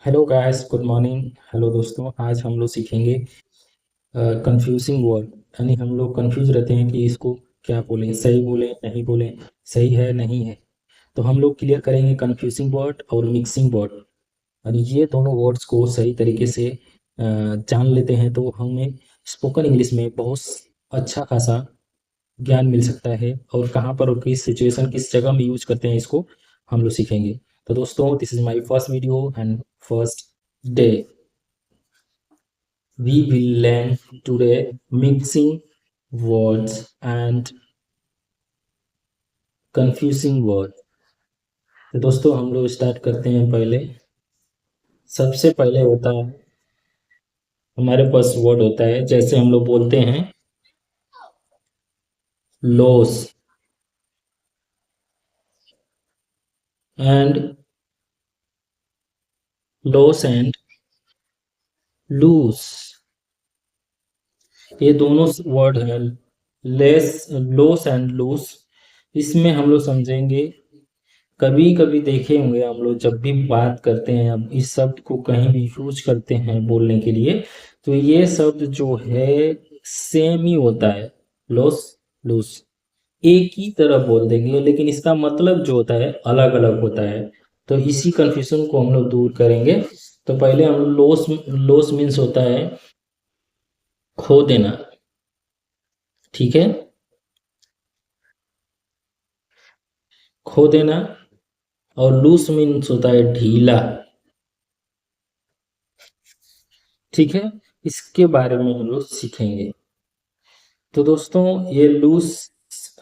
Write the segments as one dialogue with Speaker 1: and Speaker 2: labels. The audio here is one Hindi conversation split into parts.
Speaker 1: Hello guys, good morning. Hello दोस्तों, आज हम लोग सीखेंगे कंफ्यूजिंग वर्ड। यानी हम लोग कंफ्यूज रहते हैं कि इसको क्या बोलें, सही बोलें नहीं बोलें, सही है नहीं है। तो हम लोग क्लियर करेंगे कंफ्यूजिंग वर्ड और मिक्सिंग वर्ड। और ये दोनों वर्ड्स को सही तरीके से जान लेते हैं तो हमें स्पोकन इंग्लिश में बहुत अच्छा खासा ज्ञान मिल सकता है। और कहाँ पर और किस सिचुएशन किस जगह में यूज करते हैं इसको हम लोग सीखेंगे। तो दोस्तों, this is my first video and first day. We will learn today mixing words and confusing words। तो दोस्तों, हम लोग स्टार्ट करते हैं। पहले सबसे पहले होता है हमारे पास वर्ड होता है, जैसे हम लोग बोलते हैं loss and loss and lose. ये दोनों वर्ड हैं, लेस लॉस एंड लूज। इसमें हम लोग समझेंगे, कभी कभी देखे होंगे हम लोग जब भी बात करते हैं, अब इस शब्द को कहीं भी यूज करते हैं बोलने के लिए, तो ये शब्द जो है सेम ही होता है। लॉस लूस एक ही तरह बोल देंगे, लेकिन इसका मतलब जो होता है अलग अलग होता है। तो इसी कंफ्यूजन को हम लोग दूर करेंगे। तो पहले हम लॉस लॉस मीन्स होता है खो देना। ठीक है, खो देना। और लूस मीन्स होता है ढीला। ठीक है, इसके बारे में हम लोग सीखेंगे। तो दोस्तों, ये लूज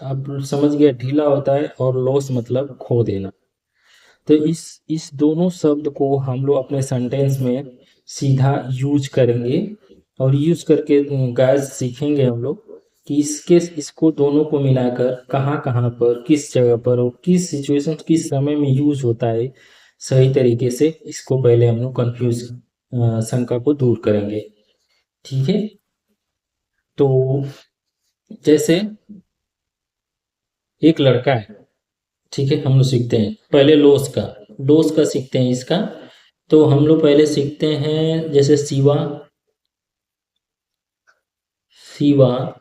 Speaker 1: आप समझ गया, ढीला होता है, और लॉस मतलब खो देना। तो इस दोनों शब्द को हम लोग अपने सेंटेंस में सीधा यूज करेंगे। और यूज करके गाइस सीखेंगे हम लोग कि इसको दोनों को मिलाकर कहाँ कहाँ पर, किस जगह पर और किस सिचुएशन किस समय में यूज होता है सही तरीके से। इसको पहले हम लोग कंफ्यूज शंका को दूर करेंगे। ठीक है, तो जैसे एक लड़का है। ठीक है, हम लोग सीखते हैं पहले लोस का सीखते हैं इसका। तो हम लोग पहले सीखते हैं, जैसे Shiva. Shiva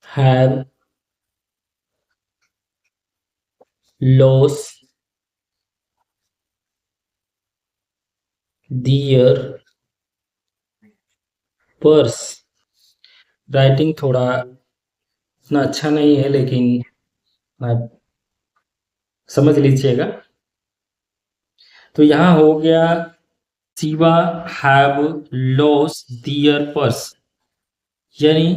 Speaker 1: have loss their purse. Writing थोड़ा इतना अच्छा नहीं है, लेकिन आप समझ लीजिएगा। तो यहाँ हो गया Shiva have loss their purse, यानी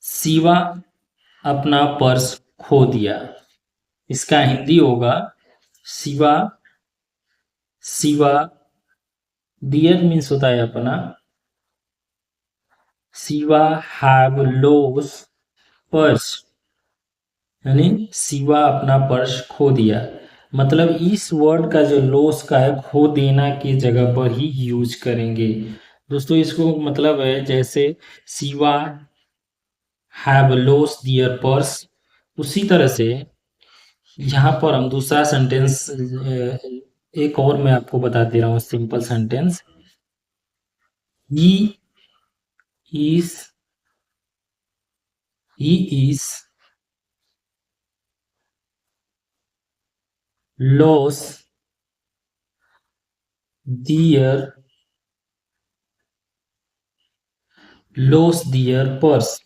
Speaker 1: शिवा अपना पर्स खो दिया। इसका हिंदी होगा शिवा। शिवा डियर मीन्स होता है अपना। शिवा हैव लॉस पर्स, यानी शिवा अपना पर्स खो दिया। मतलब इस वर्ड का जो लॉस का है, खो देना की जगह पर ही यूज करेंगे। दोस्तों, इसको मतलब है जैसे Shiva have loss their purse, उसी तरह से यहाँ पर हम दूसरा सेंटेंस एक और मैं आपको बता दे रहा हूँ, simple sentence. He is he is loss their purse.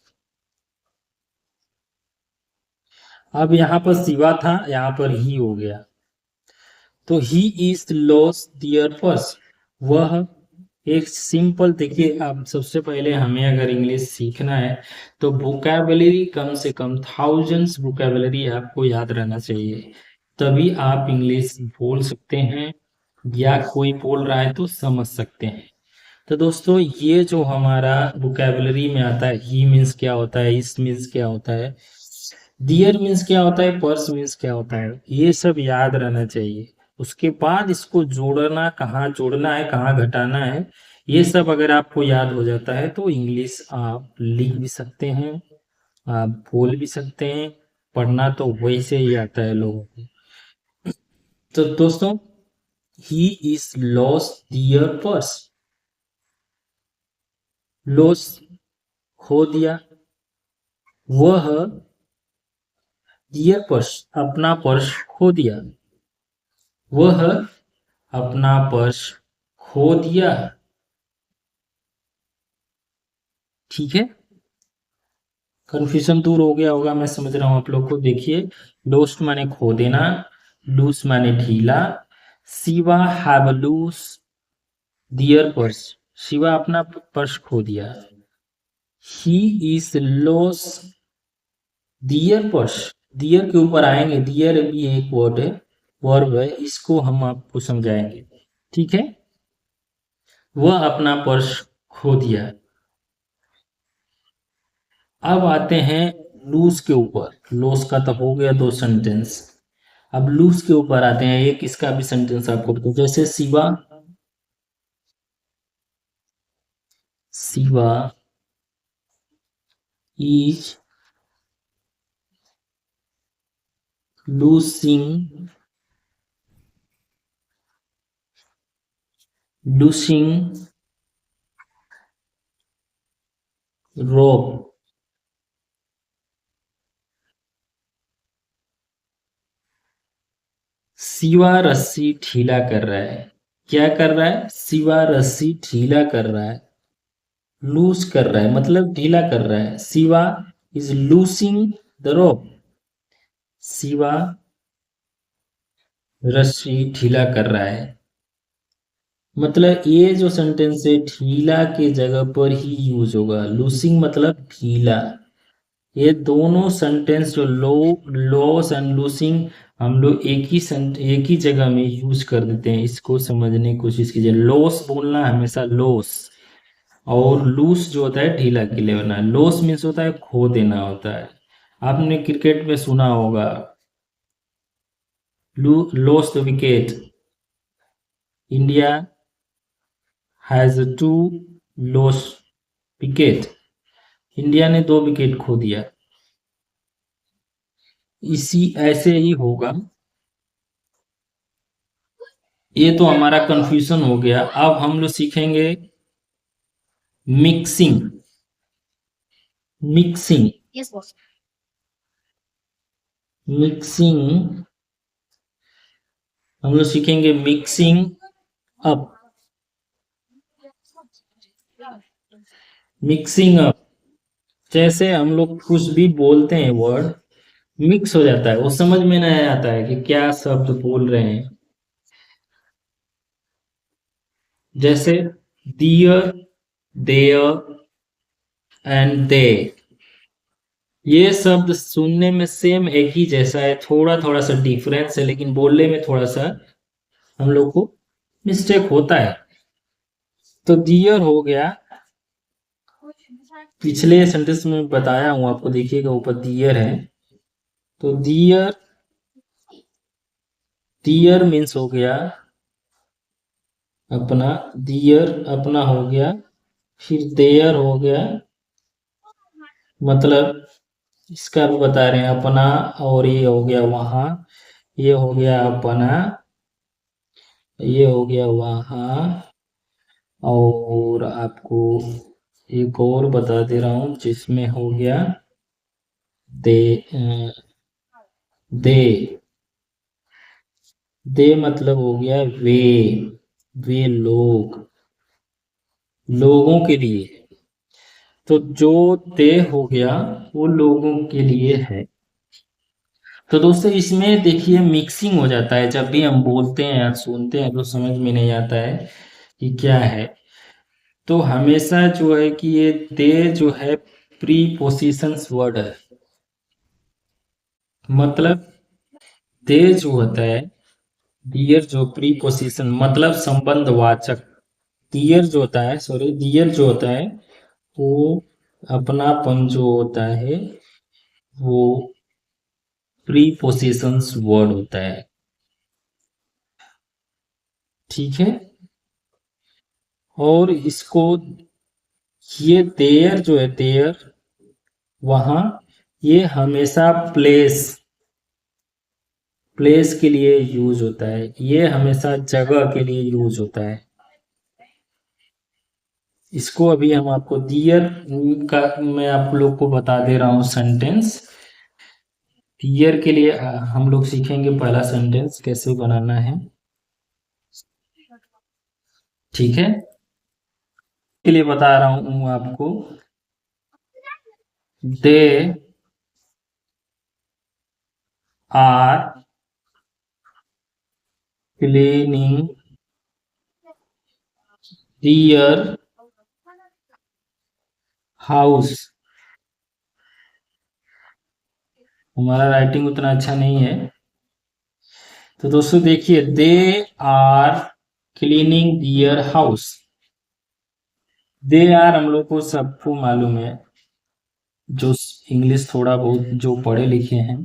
Speaker 1: अब यहाँ पर शिवा था, यहाँ पर ही हो गया, तो he is loss their purse. वह एक सिंपल, देखिए अब सबसे पहले हमें अगर इंग्लिश सीखना है तो वोकैबुलरी कम से कम थाउजेंड्स वोकैबुलरी आपको याद रहना चाहिए, तभी आप इंग्लिश बोल सकते हैं, या कोई बोल रहा है तो समझ सकते हैं। तो दोस्तों, ये जो हमारा वोकैबुलरी में आता है, ही मीन्स क्या होता है, इस मीन्स क्या होता है, डियर मीन्स क्या होता है, पर्स मीन्स क्या होता है, ये सब याद रहना चाहिए। उसके बाद इसको जोड़ना, कहाँ जोड़ना है कहाँ घटाना है, ये सब अगर आपको याद हो जाता है तो इंग्लिश आप लिख भी सकते हैं, आप बोल भी सकते हैं। पढ़ना तो वैसे ही आता है लोगों को। तो दोस्तों, he is loss their purse, loss खो दिया, वह दियर पर्स अपना पर्स खो दिया, वह अपना पर्स खो दिया। ठीक है, कंफ्यूजन दूर हो गया होगा, मैं समझ रहा हूं आप लोग को। देखिए, लोस्ट माने खो देना, लूज माने ढीला। Shiva have loose their purse, Shiva अपना पर्स खो दिया। He is loss their purse, their के ऊपर आएंगे, दियर भी एक वर्ड है, वर्ब है, इसको हम आपको समझाएंगे। ठीक है, वह अपना पर्स खो दिया। अब आते हैं लूज के ऊपर। लॉस का तो हो गया दो सेंटेंस, अब लूज के ऊपर आते हैं। एक इसका भी सेंटेंस आपको बताओ, जैसे Shiva, Shiva is loosing, loosing rope, Shiva रस्सी ढीला कर रहा है। क्या कर रहा है? शिवा रस्सी ढीला कर रहा है, लूज कर रहा है मतलब ढीला कर रहा है। Shiva is losing the rope, Shiva रस्सी ढीला कर रहा है। मतलब ये जो सेंटेंस है ढीला के जगह पर ही यूज होगा, लूसिंग मतलब ढीला। ये दोनों सेंटेंस जो लॉस एंड लूसिंग, हम लोग एक ही जगह में यूज कर देते हैं। इसको समझने की कोशिश कीजिए। लॉस बोलना हमेशा लॉस, और लूस जो होता है ढीला के लिए होना। लॉस मीन्स होता है खो देना होता है। आपने क्रिकेट में सुना होगा, loss the wicket, India has to loss wicket, India ने 2 विकेट खो दिया। इसी ऐसे ही होगा। ये तो हमारा कंफ्यूजन हो गया। अब हम लोग सीखेंगे मिक्सिंग, मिक्सिंग, मिक्सिंग, हम लोग सीखेंगे मिक्सिंग अप, मिक्सिंग अप। जैसे हम लोग कुछ भी बोलते हैं, वर्ड मिक्स हो जाता है, वो समझ में नहीं आता है कि क्या शब्द बोल रहे हैं। जैसे दियर, देयर एंड दे, ये शब्द सुनने में सेम एक ही जैसा है, थोड़ा थोड़ा सा डिफरेंस है, लेकिन बोलने में थोड़ा सा हम लोग को मिस्टेक होता है। तो दियर हो गया, पिछले सेंटेंस में बताया हूं आपको, देखिएगा ऊपर दियर है। तो दियर, दियर मीन्स हो गया अपना, दियर अपना हो गया, फिर देयर हो गया, मतलब इसका भी बता रहे हैं अपना, और ये हो गया वहां, ये हो गया अपना, ये हो गया वहां। और आपको एक और बता दे रहा हूं जिसमें हो गया दे, दे, दे मतलब हो गया वे लोग, लोगों के लिए। तो जो दे हो गया वो लोगों के लिए है। तो दोस्तों, इसमें देखिए मिक्सिंग हो जाता है। जब भी हम बोलते हैं या सुनते हैं तो समझ में नहीं आता है कि क्या है। तो हमेशा जो है कि ये दे जो है प्रीपोजिशंस वर्ड है। मतलब दे जो होता है, दियर जो प्रीपोजिशन मतलब संबंधवाचक, दियर जो होता है, सॉरी, दियर जो होता है वो अपनापन जो होता है वो प्रीपोजिशंस वर्ड होता है। ठीक है, और इसको, ये देयर जो है, देयर वहां, ये हमेशा प्लेस, प्लेस के लिए यूज होता है, ये हमेशा जगह के लिए यूज होता है। इसको अभी हम आपको दियर का मैं आप लोग को बता दे रहा हूँ सेंटेंस। दियर के लिए हम लोग सीखेंगे पहला सेंटेंस कैसे बनाना है, ठीक है। के लिए बता रहा हूँ आपको, they are cleaning their house. हमारा राइटिंग उतना अच्छा नहीं है, तो दोस्तों देखिए, they are cleaning their house. They are हम लोग को सबको मालूम है, जो इंग्लिश थोड़ा बहुत जो पढ़े लिखे हैं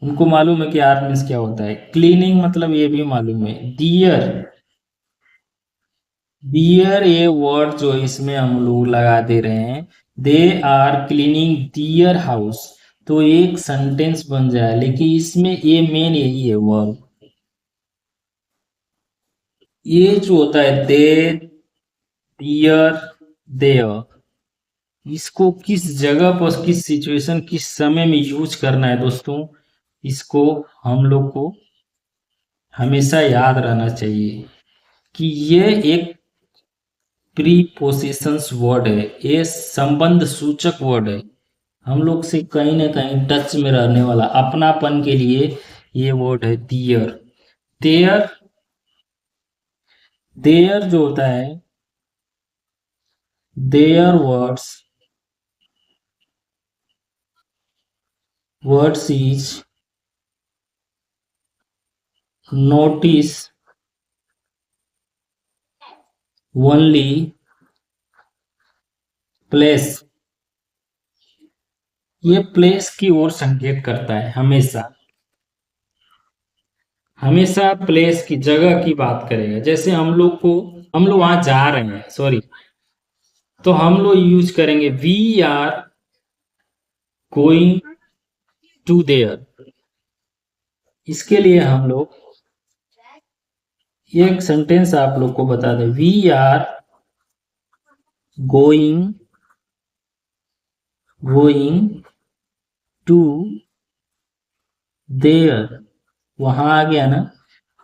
Speaker 1: उनको मालूम है कि आर मीन्स क्या होता है। क्लीनिंग मतलब ये भी मालूम है। दियर, दियर ये वर्ड जो इसमें हम लोग लगा दे रहे हैं, they are cleaning their house, तो एक सेंटेंस बन जाए, लेकिन इसमें ये मेन यही है वर्ड। ये जो होता है दे, दियर, देयर, इसको किस जगह पर, किस सिचुएशन, किस समय में यूज करना है दोस्तों, इसको हम लोग को हमेशा याद रहना चाहिए कि ये एक प्रीपोजिशंस वर्ड है, ये संबंध सूचक वर्ड है। हम लोग से कहीं ना कहीं टच में रहने वाला, अपनापन के लिए ये वर्ड है दियर। देयर, देयर जो होता है, their words, words is notice only place. ये प्लेस की ओर संकेत करता है, हमेशा हमेशा प्लेस की, जगह की बात करेगा। जैसे हम लोग को, हम लोग वहां जा रहे हैं, सॉरी, तो हम लोग यूज करेंगे we are going to there. इसके लिए हम लोग एक सेंटेंस आप लोग को बता दें, we are going, going to there. वहां आ गया ना,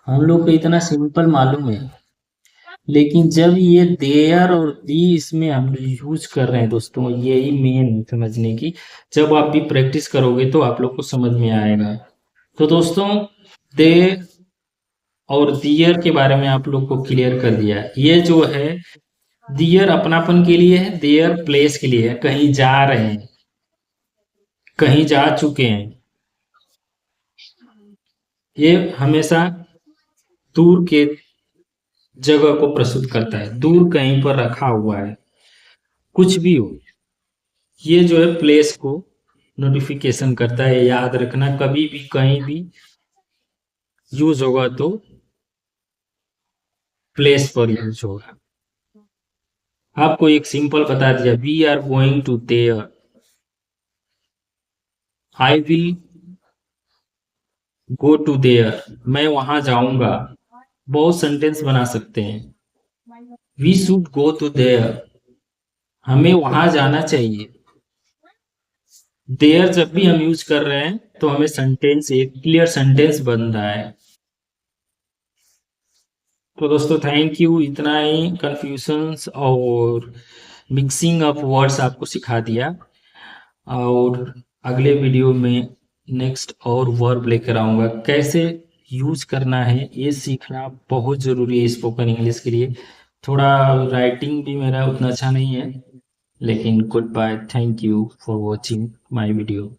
Speaker 1: हम लोग को इतना सिंपल मालूम है। लेकिन जब ये देयर और दी इसमें हम यूज कर रहे हैं दोस्तों, यही मेन है समझने की। जब आप भी प्रैक्टिस करोगे तो आप लोग को समझ में आएगा। तो दोस्तों, दे और दियर के बारे में आप लोग को क्लियर कर दिया। ये जो है दियर अपनापन के लिए है, देयर प्लेस के लिए है, कहीं जा रहे हैं, कहीं जा चुके हैं। ये हमेशा दूर के जगह को प्रस्तुत करता है, दूर कहीं पर रखा हुआ है, कुछ भी हो। ये जो है प्लेस को नोटिफिकेशन करता है। याद रखना, कभी भी कहीं भी यूज होगा तो प्लेस पर यूज होगा। आपको एक सिंपल बता दिया, we are going to there, I will go to there, मैं वहां जाऊंगा। बहुत सेंटेंस बना सकते हैं। We should go to there, हमें वहां जाना चाहिए। देयर जब भी हम यूज कर रहे हैं तो हमें सेंटेंस, एक क्लियर सेंटेंस बन रहा है। तो दोस्तों थैंक यू, इतना ही कंफ्यूजन्स और मिक्सिंग ऑफ वर्ड्स आपको सिखा दिया। और अगले वीडियो में नेक्स्ट और वर्ब लेकर आऊँगा, कैसे यूज करना है ये सीखना बहुत ज़रूरी है स्पोकन इंग्लिश के लिए। थोड़ा राइटिंग भी मेरा उतना अच्छा नहीं है, लेकिन goodbye, thank you for watching my video.